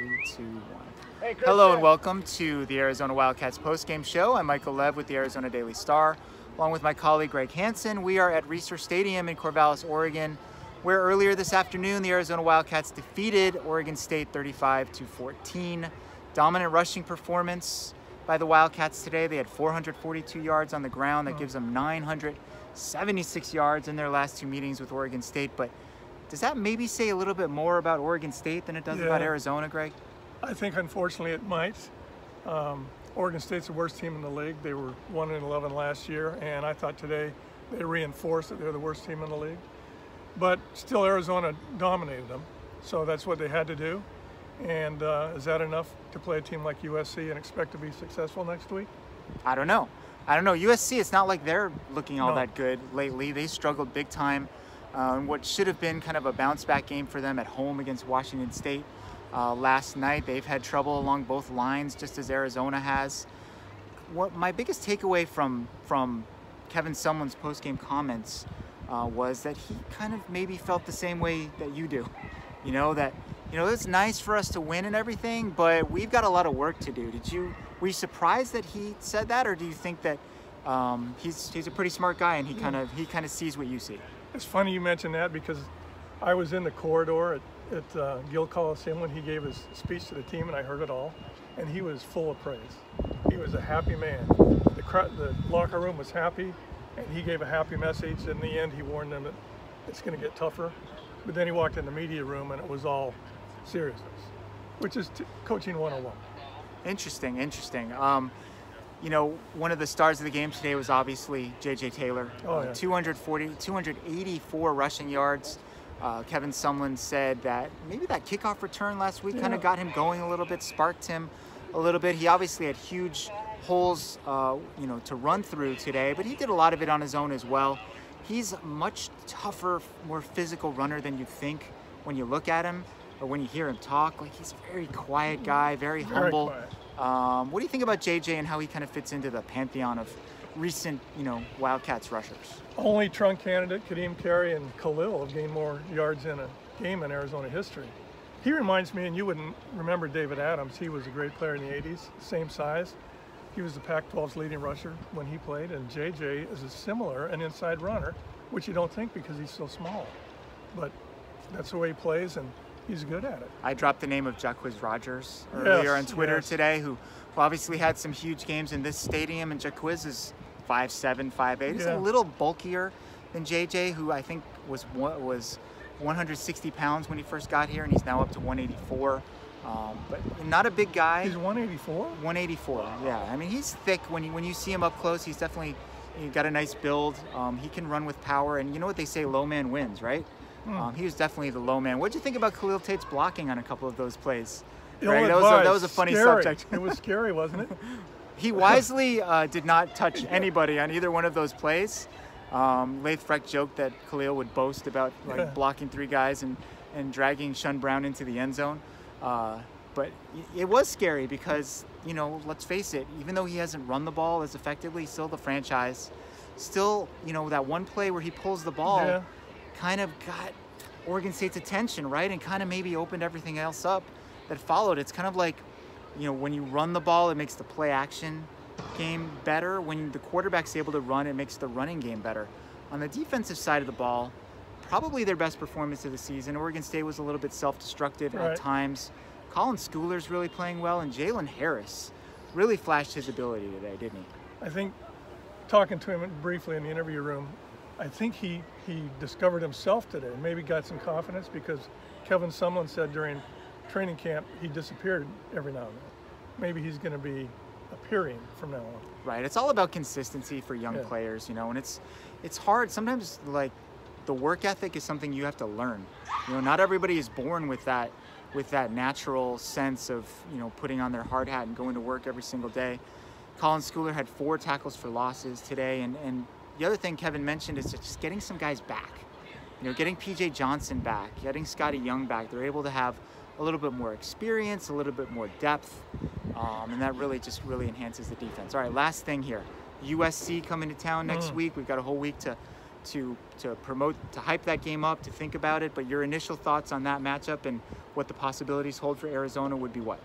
3, 2, 1. Hey, hello and welcome to the Arizona Wildcats postgame show. I'm Michael Lev with the Arizona Daily Star. Along with my colleague Greg Hansen, we are at Research Stadium in Corvallis, Oregon, where earlier this afternoon the Arizona Wildcats defeated Oregon State 35-14. Dominant rushing performance by the Wildcats today. They had 442 yards on the ground. That gives them 976 yards in their last two meetings with Oregon State. But does that maybe say a little bit more about Oregon State than it does about Arizona, Greg? I think unfortunately it might. Oregon State's the worst team in the league. They were 1-11 last year, and I thought today they reinforced that they're the worst team in the league. But still, Arizona dominated them, so that's what they had to do. And is that enough to play a team like USC and expect to be successful next week? I don't know. USC, it's not like they're looking all that good lately. They struggled big time. What should have been kind of a bounce-back game for them at home against Washington State last night. They've had trouble along both lines, just as Arizona has. What my biggest takeaway from Kevin Sumlin's post-game comments was that he kind of maybe felt the same way that you do. It's nice for us to win and everything, but we've got a lot of work to do. Were you surprised that he said that, or do you think that he's a pretty smart guy and he kind of sees what you see? It's funny you mention that because I was in the corridor at Gill Coliseum when he gave his speech to the team, and I heard it all, and he was full of praise. He was a happy man. The locker room was happy, and he gave a happy message. In the end, he warned them that it's going to get tougher. But then he walked in the media room, and it was all seriousness, which is coaching 101. Interesting. One of the stars of the game today was obviously J.J. Taylor. 284 rushing yards. Kevin Sumlin said that maybe that kickoff return last week kind of got him going a little bit, sparked him a little bit. He obviously had huge holes, to run through today, but he did a lot of it on his own as well. He's a much tougher, more physical runner than you think when you look at him or when you hear him talk. Like, he's a very quiet guy, very humble. Quiet. What do you think about JJ and how he kind of fits into the pantheon of recent, Wildcats rushers? Only trunk candidate, Kadeem Carey and Khalil have gained more yards in a game in Arizona history. He reminds me, and you wouldn't remember David Adams, he was a great player in the 80s, same size. He was the Pac-12's leading rusher when he played, and JJ is an inside runner, which you don't think because he's so small. But that's the way he plays, and he's good at it. I dropped the name of Jacquizz Rodgers earlier on Twitter today, who obviously had some huge games in this stadium, and Jacquizz is 5'7", 5'8". He's a little bulkier than JJ, who I think was 160 pounds when he first got here, and he's now up to 184. But not a big guy. He's 184? 184, yeah. I mean, he's thick. When you see him up close, he's definitely got a nice build. He can run with power, and you know what they say, low man wins, right? He was definitely the low man. What did you think about Khalil Tate's blocking on a couple of those plays? Right? That was a funny subject. It was scary, wasn't it? He wisely did not touch anybody on either one of those plays. Laith Freck joked that Khalil would boast about blocking three guys and dragging Shun Brown into the end zone. But it was scary because, let's face it, even though he hasn't run the ball as effectively, still the franchise, that one play where he pulls the ball kind of got Oregon State's attention, right? And kind of maybe opened everything else up that followed. It's kind of like, when you run the ball, it makes the play action game better. When the quarterback's able to run, it makes the running game better. On the defensive side of the ball, probably their best performance of the season. Oregon State was a little bit self-destructive at times. Colin Schooler's really playing well, and Jalen Harris really flashed his ability today, didn't he? I think, talking to him briefly in the interview room, I think he discovered himself today, maybe got some confidence, because Kevin Sumlin said during training camp he disappeared every now and then. Maybe he's going to be appearing from now on. Right. It's all about consistency for young players, and it's hard. Sometimes, like, the work ethic is something you have to learn. Not everybody is born with that natural sense of, putting on their hard hat and going to work every single day. Colin Schooler had 4 tackles for losses today, and the other thing Kevin mentioned is just getting some guys back. Getting PJ Johnson back, getting Scotty Young back. They're able to have a little bit more experience, a little bit more depth, and that really enhances the defense. All right, last thing here. USC coming to town next week. We've got a whole week to to promote, to hype that game up, to think about it. But your initial thoughts on that matchup and what the possibilities hold for Arizona would be what?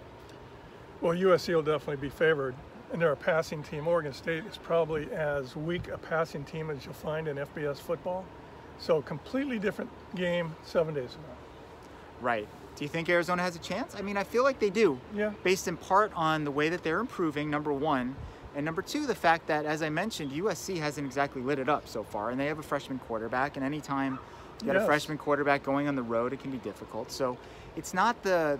Well, USC will definitely be favored, and they're a passing team. Oregon State is probably as weak a passing team as you'll find in FBS football. So completely different game 7 days from now. Right. Do you think Arizona has a chance? I mean, I feel like they do. Yeah. Based in part on the way that they're improving, number one. And number two, the fact that, as I mentioned, USC hasn't exactly lit it up so far. And they have a freshman quarterback. And anytime you got a freshman quarterback going on the road, it can be difficult. So it's not the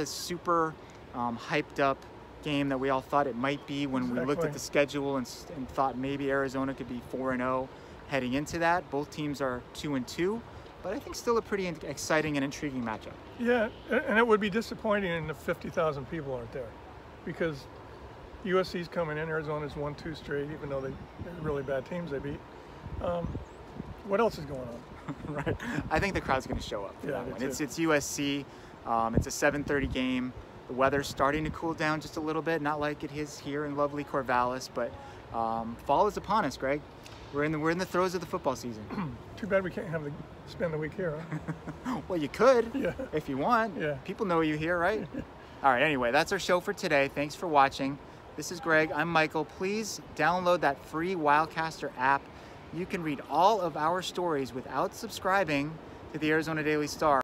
super hyped up game that we all thought it might be when we looked at the schedule and thought maybe Arizona could be 4-0 heading into that. Both teams are 2-2. But I think still a pretty exciting and intriguing matchup. Yeah, and it would be disappointing if 50,000 people aren't there, because USC's coming in, Arizona's 1-2 straight, even though they're really bad teams they beat. What else is going on? Right. I think the crowd's going to show up for that one. Too. It's USC. It's a 7:30 game. The weather's starting to cool down just a little bit, not like it is here in lovely Corvallis, but fall is upon us, Greg. We're in the throes of the football season. Too bad we can't spend the week here, huh? Well, you could, if you want. Yeah. People know you here, right? All right, anyway, that's our show for today. Thanks for watching. This is Greg. I'm Michael. Please download that free Wildcaster app. You can read all of our stories without subscribing to the Arizona Daily Star.